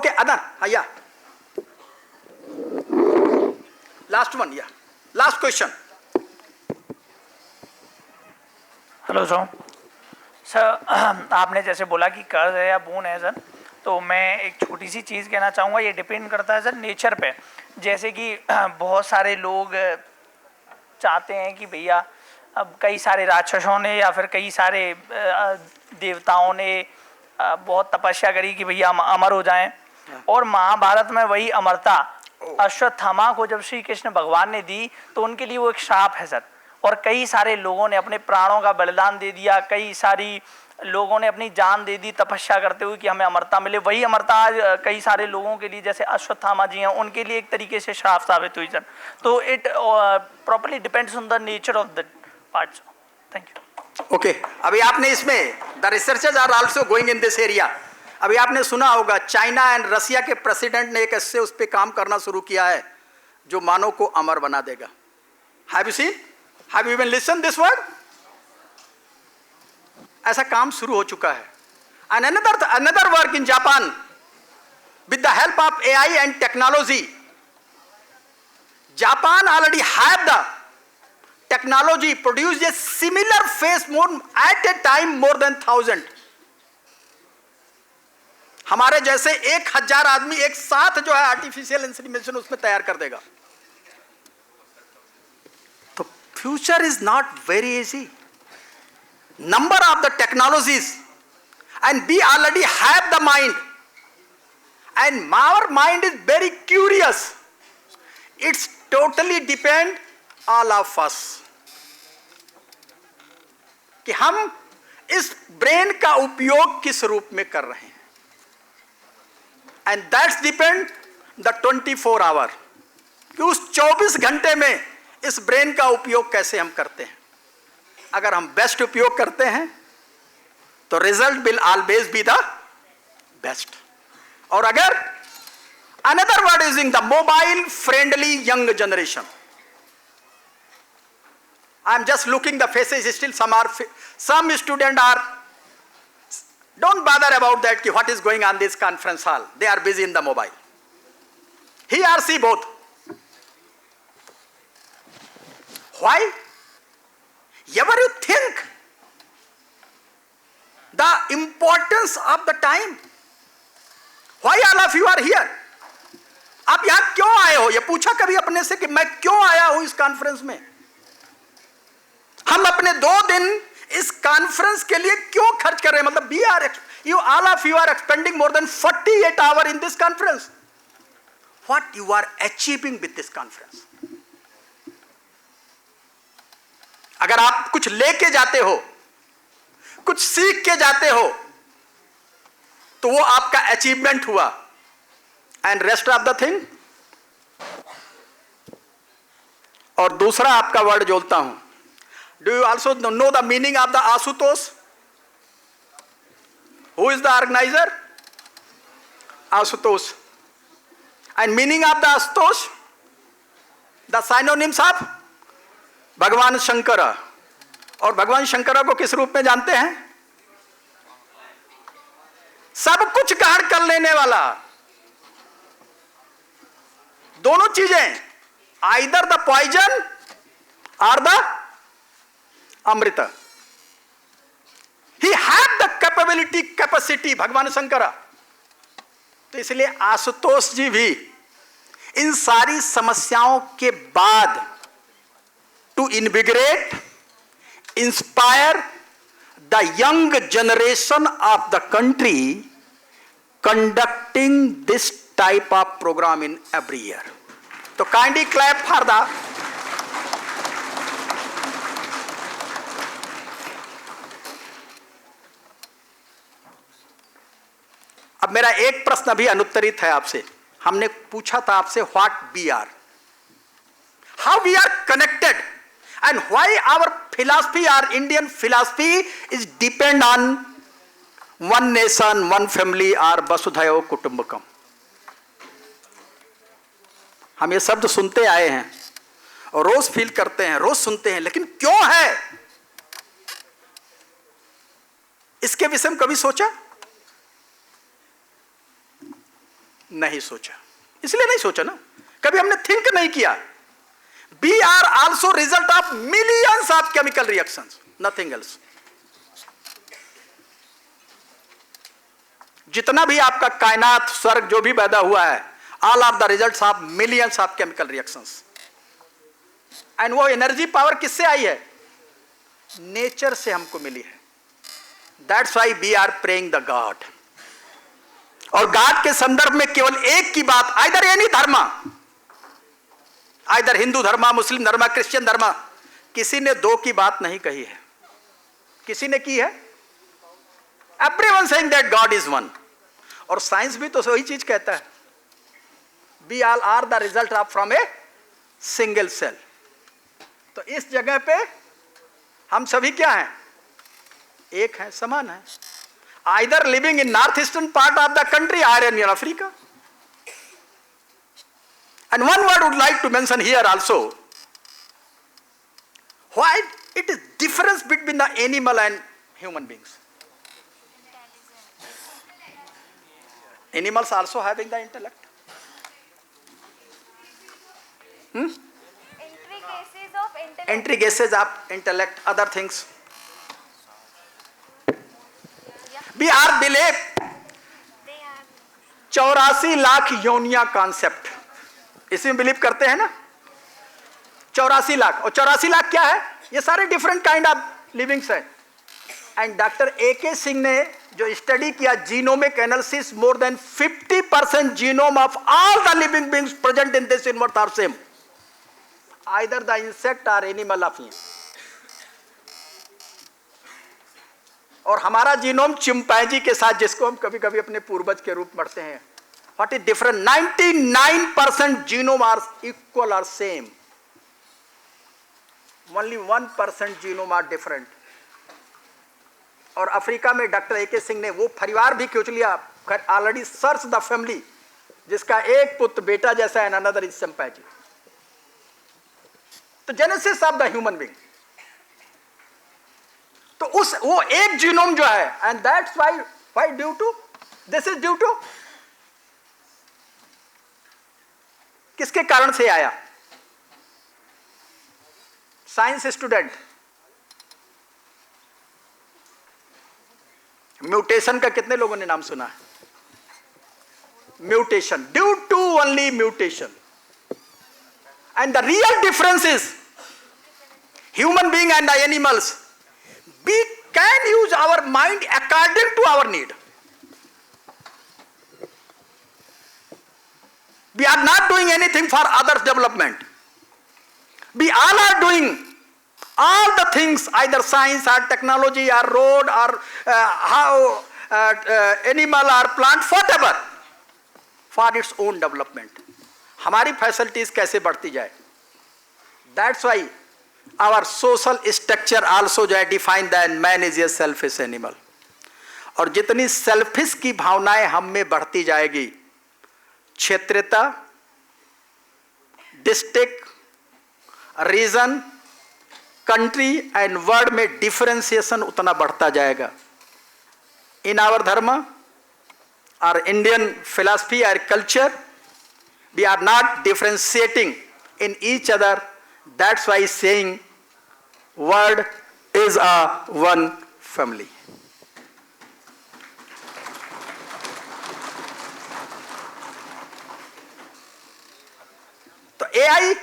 Okay, Adan, yeah. Last one, yeah. Last question. Hello sir, आपने जैसे बोला कि कर्ज है या बोन है सर, तो मैं एक छोटी सी चीज़ कहना चाहूँगा। ये डिपेंड करता है सर नेचर पे। जैसे कि बहुत सारे लोग चाहते हैं कि भैया अब कई सारे राक्षसों ने या फिर कई सारे देवताओं ने बहुत तपस्या करी कि भैया हम अमर हो जाएं, और महाभारत में वही अमरता अश्वत्थामा को जब श्री कृष्ण भगवान ने दी तो उनके लिए वो एक श्राप है सर। और कई सारे लोगों ने अपने प्राणों का बलिदान दे दिया, कई सारी लोगों ने अपनी जान दे दी तपस्या करते हुए कि हमें अमरता मिले। वही अमरता आज कई सारे लोगों के लिए, जैसे अश्वत्थामा जी हैं, उनके लिए एक तरीके से श्राप साबित हुई सर। तो it properly depends on the nature of the part. Thank you. Okay, अभी आपने इसमें the researchers are also going in this area. अभी आपने सुना होगा चाइना एंड रसिया के प्रेसिडेंट ने एक ऐसे उस पर काम करना शुरू किया है जो मानव को अमर बना देगा। Have you seen? Have you even listen this word? ऐसा काम शुरू हो चुका है। And another work in Japan with the help of AI and technology. Japan already have the technology produced a similar face more at a time more than 1000। हमारे जैसे 1000 आदमी एक साथ जो है आर्टिफिशियल इंसेमिनेशन उसमें तैयार कर देगा। तो future is not very easy. Number of the technologies and we already have the mind and our mind is very curious. It's totally depend all of us कि हम इस ब्रेन का उपयोग किस रूप में कर रहे हैं। And that's depend the 24 hour कि उस 24 घंटे में इस ब्रेन का उपयोग कैसे हम करते हैं। अगर हम बेस्ट उपयोग करते हैं तो result will always be the best. और अगर another word using the mobile friendly young generation, I am just looking the faces, still some students are, don't bother about that ki what is going on this conference hall. They are busy in the mobile. He or she both. Why? Ever you think the importance of the time? Why all of you are here? आप यहां क्यों आए हो? ये पूछा कभी अपने से कि मैं क्यों आया हूं इस कॉन्फ्रेंस में? हम अपने 2 दिन इस कॉन्फ्रेंस के लिए क्यों खर्च कर रहे हैं? मतलब you all of you are expending more than 48 hours in this conference. What you are achieving with this conference? अगर आप कुछ लेके जाते हो, कुछ सीख के जाते हो, तो वो आपका अचीवमेंट हुआ। And rest of the thing. और दूसरा आपका वर्ड जोड़ता हूं। Do you also know the meaning of the Asutosh? Who is the organizer? Asutosh. And meaning of the Asutosh? The synonyms of भगवान शंकर। और भगवान शंकर को किस रूप में जानते हैं? सब कुछ ग्रहण कर लेने वाला। दोनों चीजें, either the poison or the Amrita. He have the capacity भगवान शंकर। तो इसलिए आशुतोष जी भी इन सारी समस्याओं के बाद to invigorate, inspire the young generation of the country, conducting this type of programme in every year. तो काइंडली क्लैप फॉर द। अब मेरा एक प्रश्न अभी अनुत्तरित है आपसे। हमने पूछा था आपसे what we are, how we are connected and why our philosophy, our Indian philosophy is depend on one nation, one family और वसुधैव कुटुंबकम। हम ये शब्द सुनते आए हैं और रोज फील करते हैं, रोज सुनते हैं, लेकिन क्यों है? इसके विषय में कभी सोचा? नहीं सोचा, इसलिए नहीं सोचा ना, कभी हमने थिंक नहीं किया। We are also result of millions of chemical reactions, nothing else. जितना भी आपका कायनात, स्वर्ग जो भी पैदा हुआ है, all are the results of millions of chemical reactions. And वो एनर्जी पावर किससे आई है? नेचर से हमको मिली है। That's why we are praying the God. और गॉड के संदर्भ में केवल एक की बात, आइदर एनी धर्म, आइदर हिंदू धर्म, मुस्लिम धर्म, क्रिश्चियन धर्म, किसी ने दो की बात नहीं कही है। किसी ने की है? Everyone saying that God is one. और साइंस भी तो वही चीज कहता है, we all are the result of from a single cell. तो इस जगह पे हम सभी क्या हैं? एक हैं, समान हैं। Either living in north eastern part of the country और in Africa. And one word would like to mention here also, why it is difference between the animal and human beings. Animals also having the intellect. Intricacies of intellect, other things. We are believe 84 lakh योनिया concept, इसमें believe करते हैं ना, 84 लाख। और 84 लाख क्या है? ये सारे डिफरेंट काइंड ऑफ लिविंग्स हैं। एंड डॉक्टर AK सिंह ने जो स्टडी किया, genomic analysis, more than 50% genome of all the living beings present in this universe are same, either the insect और एनिमल ऑफ। और हमारा जीनोम चिंपैंजी के साथ, जिसको हम कभी कभी अपने पूर्वज के रूप में पढ़ते हैं, what is different? 99% genome are equal or same. Only 1% genome are different. और अफ्रीका में डॉक्टर AK सिंह ने वो परिवार भी खोज लिया, ऑलरेडी सर्च द फैमिली, जिसका एक पुत्र बेटा जैसा है, अनदर इज चिंपैंजी। तो genesis of the human being, तो उस वो एक जीनोम जो है, and that's why due to, this is due to, किसके कारण से आया? साइंस स्टूडेंट, म्यूटेशन का कितने लोगों ने नाम सुना है? Mutation, due to only mutation. And the real difference is human being and the animals, we can use our mind according to our need. We are not doing anything for others' development. We all are doing all the things, either science or technology or road or animal or plant, whatever, for its own development. हमारी facilities कैसे बढ़ती जाए? That's why our social structure also जो है define that man is a selfish animal. और जितनी selfish की भावनाएं हम में बढ़ती जाएगी, क्षेत्रता, district, region, country and world में डिफरेंशिएशन उतना बढ़ता जाएगा। In our dharma, our Indian philosophy, our culture, we are not differentiating in each other. That's why saying world is a one family. So AI,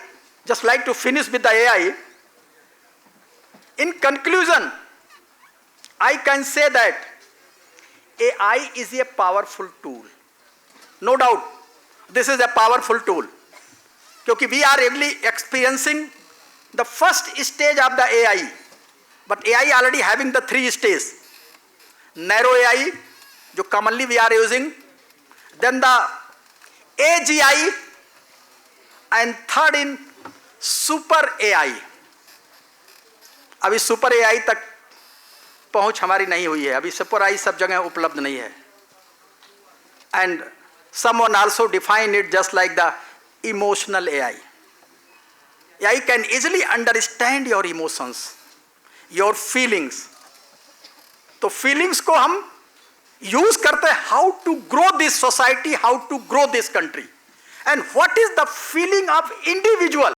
just like to finish with the AI, in conclusion, I can say that AI is a powerful tool. No doubt, this is a powerful tool. क्योंकि we are really experiencing the first stage of the AI, but AI already having the 3 stages. Narrow AI, जो commonly we are using, then the AGI, and third in super AI। अभी super AI तक पहुंच हमारी नहीं हुई है, अभी super AI सब जगह उपलब्ध नहीं है। And someone also define it just like the emotional AI. AI can easily understand your emotions, your feelings. तो फीलिंग्स को हम यूज करते हैं how to grow this society, how to grow this country, and what is the feeling of individual